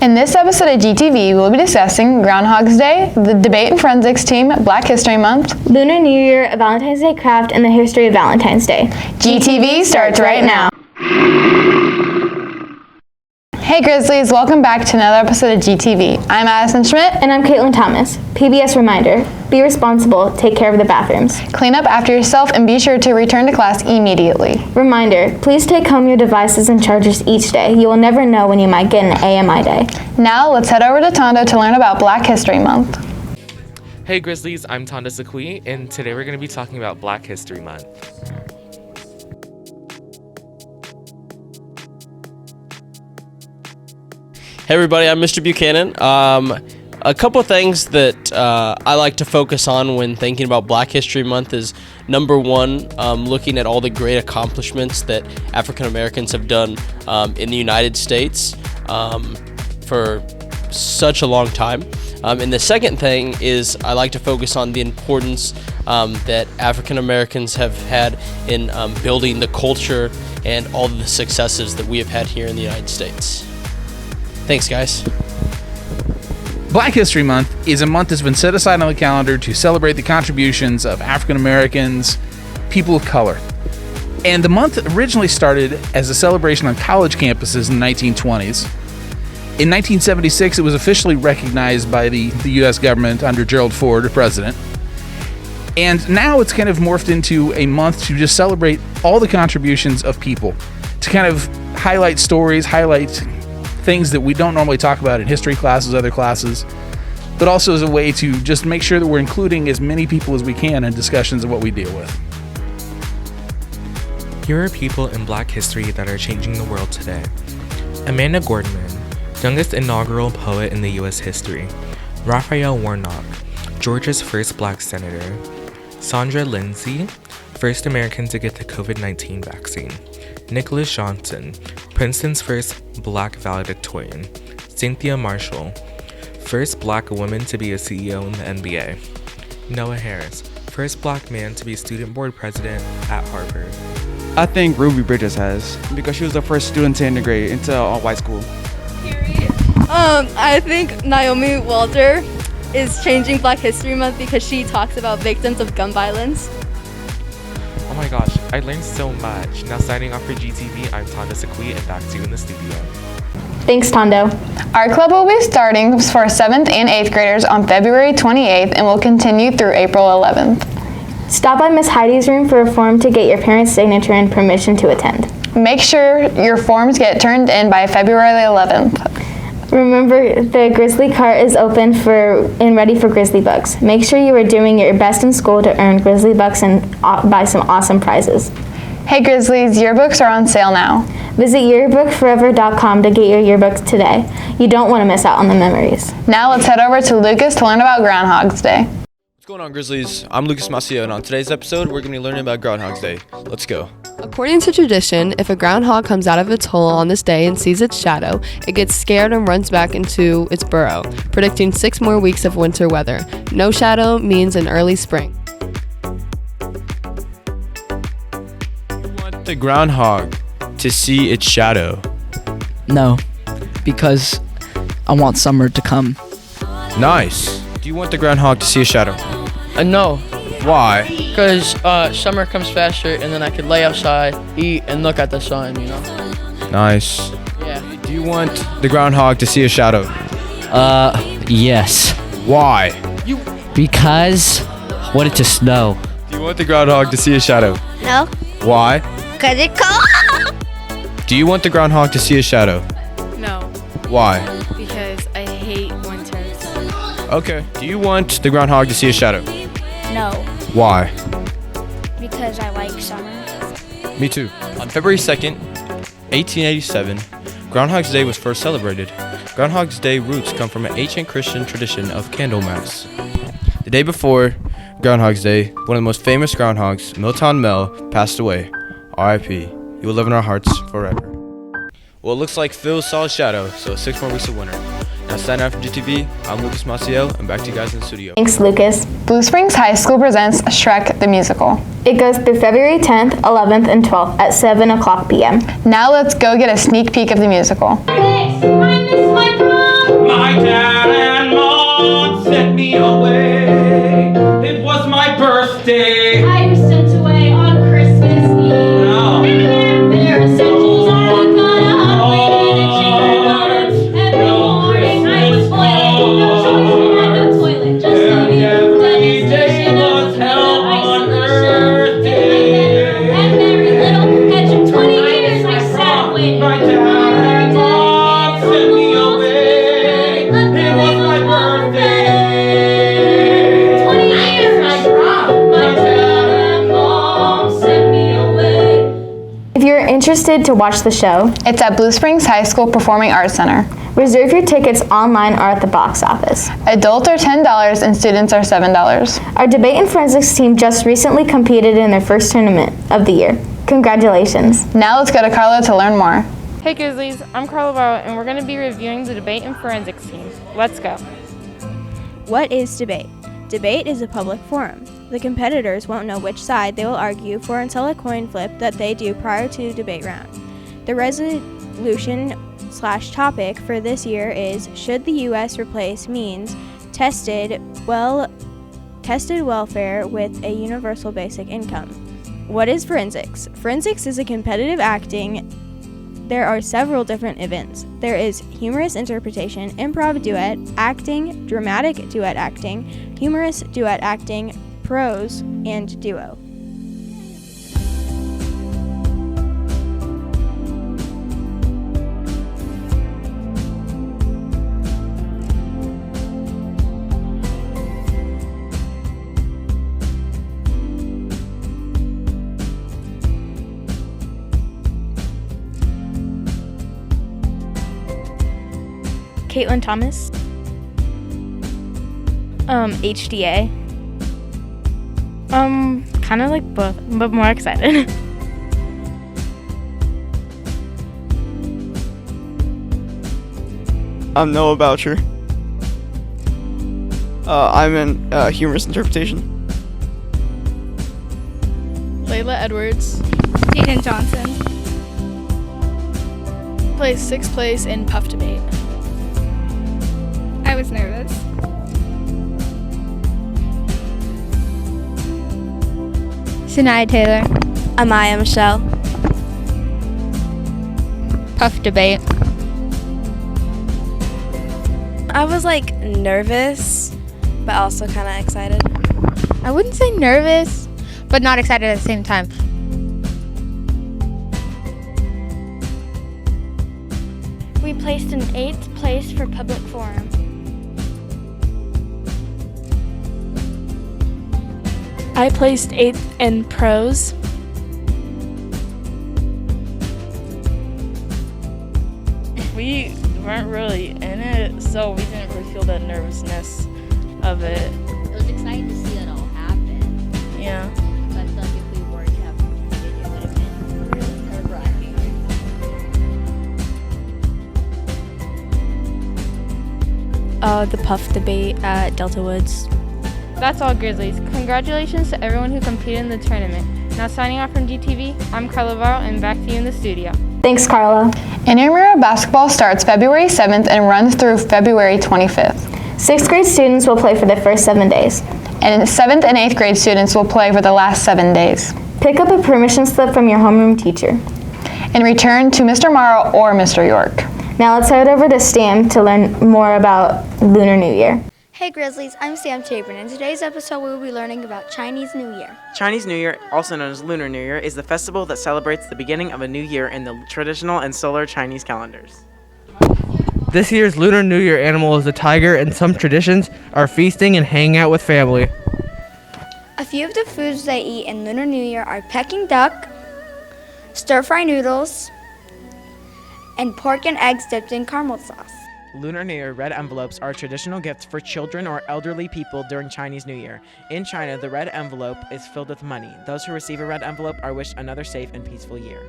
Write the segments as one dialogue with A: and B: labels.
A: In this episode of GTV, we'll be discussing Groundhog's Day, the Debate and Forensics Team, Black History Month,
B: Lunar New Year, a Valentine's Day craft, and the history of Valentine's Day.
A: GTV starts right now. Hey Grizzlies, welcome back to another episode of GTV. I'm Addison Schmidt.
B: And I'm Caitlin Thomas. PBS reminder, be responsible, take care of the bathrooms.
A: Clean up after yourself and be sure to return to class immediately.
B: Reminder, please take home your devices and chargers each day. You will never know when you might get an AMI day.
A: Now let's head over to Tondo to learn about Black History Month.
C: Hey Grizzlies, I'm Tonda Sakui, and today we're going to be talking about Black History Month.
D: Hey everybody, I'm Mr. Buchanan. A couple things that I like to focus on when thinking about Black History Month is number one, looking at all the great accomplishments that African Americans have done in the United States for such a long time. And the second thing is I like to focus on the importance that African Americans have had in building the culture and all of the successes that we have had here in the United States. Thanks, guys.
E: Black History Month is a month that's been set aside on the calendar to celebrate the contributions of African Americans, people of color. And the month originally started as a celebration on college campuses in the 1920s. In 1976, it was officially recognized by the U.S. government under Gerald Ford, president. And now it's kind of morphed into a month to just celebrate all the contributions of people, to kind of highlight stories, highlight things that we don't normally talk about in history classes, other classes, but also as a way to just make sure that we're including as many people as we can in discussions of what we deal with.
C: Here are people in Black history that are changing the world today. Amanda Gorman, youngest inaugural poet in the U.S. history. Raphael Warnock, Georgia's first Black senator. Sandra Lindsay, first American to get the COVID-19 vaccine. Nicholas Johnson, Princeton's first Black valedictorian. Cynthia Marshall, first Black woman to be a CEO in the NBA. Noah Harris, first Black man to be student board president at Harvard.
F: I think Ruby Bridges has, because she was the first student to integrate into a white school.
G: I think Naomi Walter is changing Black History Month because she talks about victims of gun violence.
C: Oh my gosh, I learned so much. Now signing off for GTV, I'm Tonda Sakui, and back to you in the studio.
B: Thanks, Tondo.
A: Our club will be starting for 7th and 8th graders on February 28th and will continue through April 11th.
B: Stop by Miss Heidi's room for a form to get your parents' signature and permission to attend.
A: Make sure your forms get turned in by February 11th.
B: Remember, the Grizzly cart is open and ready for Grizzly Bucks. Make sure you are doing your best in school to earn Grizzly Bucks and buy some awesome prizes.
A: Hey Grizzlies, yearbooks are on sale now.
B: Visit yearbookforever.com to get your yearbooks today. You don't want to miss out on the memories.
A: Now let's head over to Lucas to learn about Groundhog's Day.
H: What's going on, Grizzlies? I'm Lucas Macio, and on today's episode, we're going to be learning about Groundhog's Day. Let's go.
I: According to tradition, if a groundhog comes out of its hole on this day and sees its shadow, it gets scared and runs back into its burrow, predicting 6 more weeks of winter weather. No shadow means an early spring.
H: You want the groundhog to see its shadow?
J: No, because I want summer to come.
H: Nice. Do you want the groundhog to see a shadow?
K: No.
H: Why?
K: Because summer comes faster, and then I could lay outside, eat, and look at the sun, you know?
H: Nice.
K: Yeah.
H: Do you want the groundhog to see a shadow?
J: Yes.
H: Why?
J: Because I want it to snow.
H: Do you want the groundhog to see a shadow?
L: No.
H: Why?
L: Because it's cold.
H: Do you want the groundhog to see a shadow?
M: No.
H: Why?
M: Because I hate winters.
H: Okay. Do you want the groundhog to see a shadow?
L: No.
H: Why?
L: Because I like summer.
H: Me too. On February 2nd, 1887, Groundhog's Day was first celebrated. Groundhog's Day roots come from an ancient Christian tradition of Candlemas. The day before Groundhog's Day, one of the most famous groundhogs, Milton Mel, passed away. R.I.P. He will live in our hearts forever. Well, it looks like Phil saw a shadow, so 6 more weeks of winter. Now, signing out from GTV, I'm Lucas Maciel, and back to you guys in the studio.
B: Thanks, Lucas.
A: Blue Springs High School presents Shrek the Musical.
B: It goes through February 10th, 11th, and 12th at 7 o'clock p.m.
A: Now let's go get a sneak peek of the musical.
L: I miss my prom.
B: interested to watch the show?
A: It's at Blue Springs High School Performing Arts Center.
B: Reserve your tickets online or at the box office.
A: Adults are $10 and students are $7.
B: Our debate and forensics team just recently competed in their first tournament of the year. Congratulations.
A: Now let's go to Carla to learn more.
N: Hey Grizzlies, I'm Carla Barrow and we're going to be reviewing the debate and forensics teams. Let's go.
O: What is debate? Debate is a public forum. The competitors won't know which side they will argue for until a coin flip that they do prior to the debate round. The resolution/topic for this year is, should the U.S. replace means tested welfare with a universal basic income? What is forensics? Forensics is a competitive acting. There are several different events. There is humorous interpretation, improv duet acting, dramatic duet acting, humorous duet acting, prose, and duo.
B: Caitlin Thomas. HDA.
N: Kind of like both, but more excited.
F: I'm Noah Boucher. I'm in humorous interpretation.
M: Layla Edwards.
L: Jaden Johnson.
M: Plays sixth place in Puff Debate.
L: I was nervous.
B: Shania Taylor.
O: Amaya Michelle.
B: Puff Debate.
O: I was like nervous, but also kind of excited.
B: I wouldn't say nervous, but not excited at the same time.
L: We placed in 8th place for public forum.
M: I placed 8th in prose. We weren't really in it, so we didn't really feel that nervousness of it.
P: It was exciting to see that all happen.
M: Yeah.
P: But I feel like if we weren't to have competed, it would have been really nerve-wracking.
O: The Puff Debate at Delta Woods.
N: That's all, Grizzlies. Congratulations to everyone who competed in the tournament. Now signing off from GTV, I'm Carla Barrow and back to you in the studio.
B: Thanks, Carla.
A: Intramural basketball starts February 7th and runs through February 25th.
B: 6th grade students will play for the first 7 days.
A: And 7th and 8th grade students will play for the last 7 days.
B: Pick up a permission slip from your homeroom teacher.
A: And return to Mr. Morrow or Mr. York.
B: Now let's head over to STAM to learn more about Lunar New Year.
L: Hey Grizzlies, I'm Sam Chapin. In today's episode, we will be learning about Chinese New Year.
Q: Chinese New Year, also known as Lunar New Year, is the festival that celebrates the beginning of a new year in the traditional and solar Chinese calendars.
R: This year's Lunar New Year animal is a tiger, and some traditions are feasting and hanging out with family.
L: A few of the foods they eat in Lunar New Year are Peking duck, stir-fry noodles, and pork and eggs dipped in caramel sauce.
Q: Lunar New Year red envelopes are a traditional gift for children or elderly people during Chinese New Year. In China, the red envelope is filled with money. Those who receive a red envelope are wished another safe and peaceful year.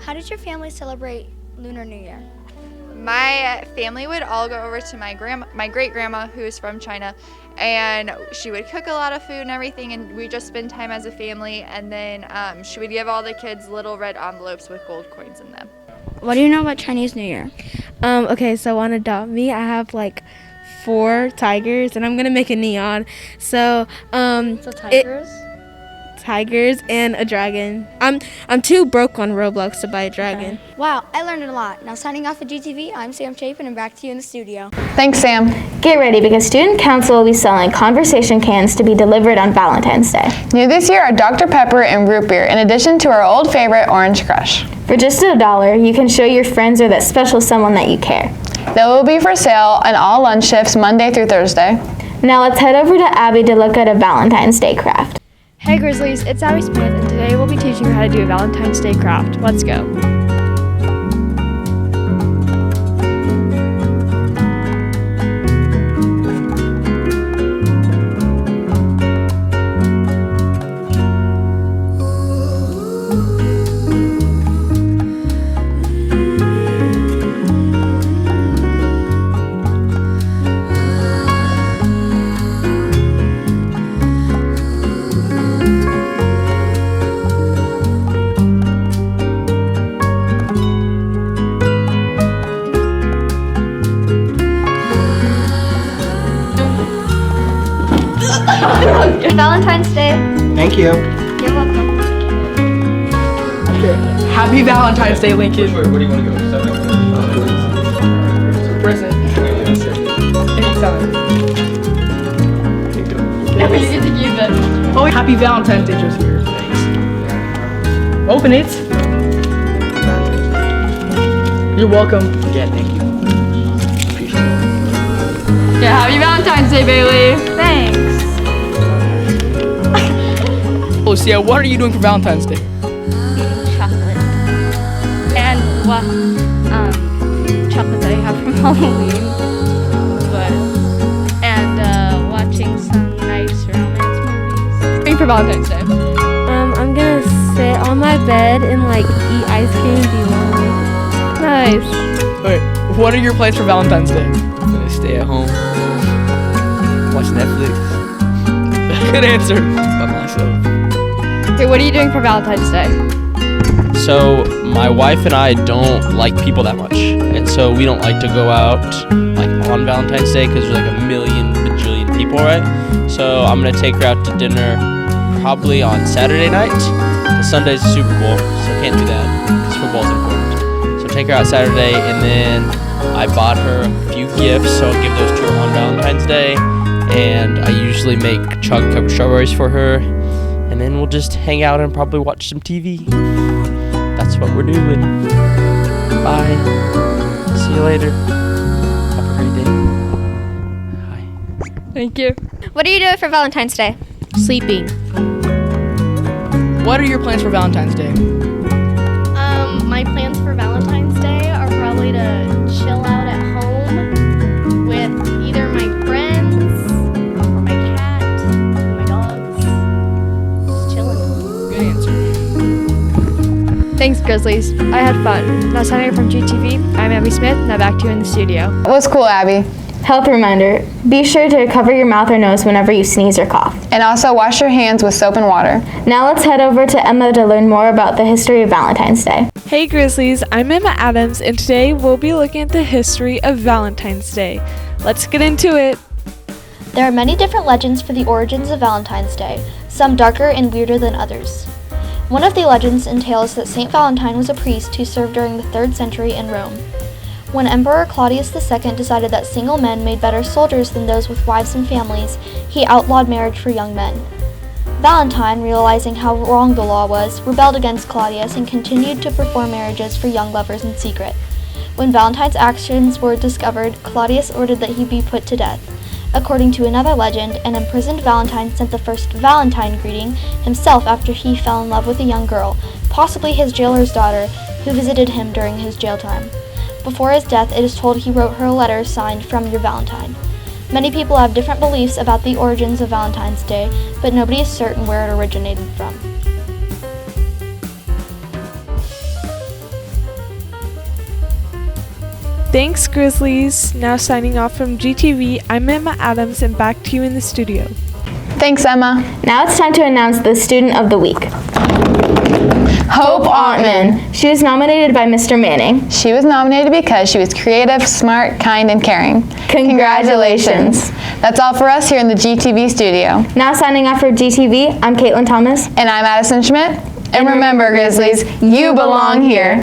L: How did your family celebrate Lunar New Year?
S: My family would all go over to my great-grandma, who is from China, and she would cook a lot of food and everything, and we just spend time as a family, and then she would give all the kids little red envelopes with gold coins in them.
L: What do you know about Chinese New Year?
T: Okay, so on Adopt Me, I have like 4 tigers, and I'm gonna make a neon. So
L: tigers?
T: Tigers and a dragon. I'm too broke on Roblox to buy a dragon.
L: Okay. Wow, I learned a lot. Now signing off at GTV, I'm Sam Chapin, and back to you in the studio.
A: Thanks, Sam.
B: Get ready because Student Council will be selling conversation cans to be delivered on Valentine's Day.
A: New this year are Dr. Pepper and root beer, in addition to our old favorite, Orange Crush.
B: For just $1, you can show your friends or that special someone that you care.
A: They will be for sale on all lunch shifts Monday through Thursday.
B: Now let's head over to Abby to look at a Valentine's Day craft.
U: Hey Grizzlies, it's Abby Smith, and today Today we'll be teaching you how to do a Valentine's Day craft. Let's go.
L: Valentine's Day.
V: Thank you.
L: You're welcome.
V: Okay. Happy Valentine's Day, Lincoln. Where do you want to go? Present. 87.
U: You get to keep it.
V: Oh, happy Valentine's Day, just here. Thanks. Open it. You're welcome. Yeah, thank you. Appreciate it.
U: Yeah, happy Valentine's Day, Bailey.
L: Thanks.
V: Oh, so yeah, what are you doing for Valentine's Day?
N: Chocolate. And what chocolate that I have from Halloween. And watching some nice romance movies.
U: Doing for Valentine's Day.
T: I'm gonna sit on my bed and like eat ice cream and be lonely.
U: Nice.
V: Alright, what are your plans for Valentine's Day?
J: I'm gonna stay at home, watch Netflix.
V: Good answer.
J: By myself.
U: Okay, what are you doing for Valentine's Day?
D: So my wife and I don't like people that much, and so we don't like to go out like on Valentine's Day because there's like a million bajillion people, right? So I'm gonna take her out to dinner probably on Saturday night. The Sunday's the Super Bowl, so can't do that because football's important. So take her out Saturday, and then I bought her a few gifts, so I'll give those to her on Valentine's Day. And I usually make chocolate covered strawberries for her. And then we'll just hang out and probably watch some TV. That's what we're doing. Bye. See you later. Have a great day.
U: Thank you.
L: What are you doing for Valentine's Day?
U: Sleeping.
V: What are your plans for Valentine's Day?
U: My plans for Valentine's Day are probably to chill out at home with either my friends or my cat or my dogs. Just chilling.
V: Good answer.
U: Thanks, Grizzlies. I had fun. Now signing from GTV, I'm Abby Smith. Now back to you in the studio.
A: What's cool, Abby?
B: Health reminder, be sure to cover your mouth or nose whenever you sneeze or cough.
A: And also wash your hands with soap and water.
B: Now let's head over to Emma to learn more about the history of Valentine's Day.
W: Hey Grizzlies, I'm Emma Adams, and today we'll be looking at the history of Valentine's Day. Let's get into it.
X: There are many different legends for the origins of Valentine's Day, some darker and weirder than others. One of the legends entails that St. Valentine was a priest who served during the 3rd century in Rome. When Emperor Claudius II decided that single men made better soldiers than those with wives and families, he outlawed marriage for young men. Valentine, realizing how wrong the law was, rebelled against Claudius and continued to perform marriages for young lovers in secret. When Valentine's actions were discovered, Claudius ordered that he be put to death. According to another legend, an imprisoned Valentine sent the first Valentine greeting himself after he fell in love with a young girl, possibly his jailer's daughter, who visited him during his jail time. Before his death, it is told he wrote her a letter signed "From Your Valentine." Many people have different beliefs about the origins of Valentine's Day, but nobody is certain where it originated from.
W: Thanks, Grizzlies. Now signing off from GTV, I'm Emma Adams, and back to you in the studio.
A: Thanks, Emma.
B: Now it's time to announce the Student of the Week. Hope Ottman. She was nominated by Mr. Manning.
A: She was nominated because she was creative, smart, kind, and caring. Congratulations. That's all for us here in the GTV studio.
B: Now signing off for GTV, I'm Caitlin Thomas.
A: And I'm Addison Schmidt. And remember, Grizzlies, you belong here.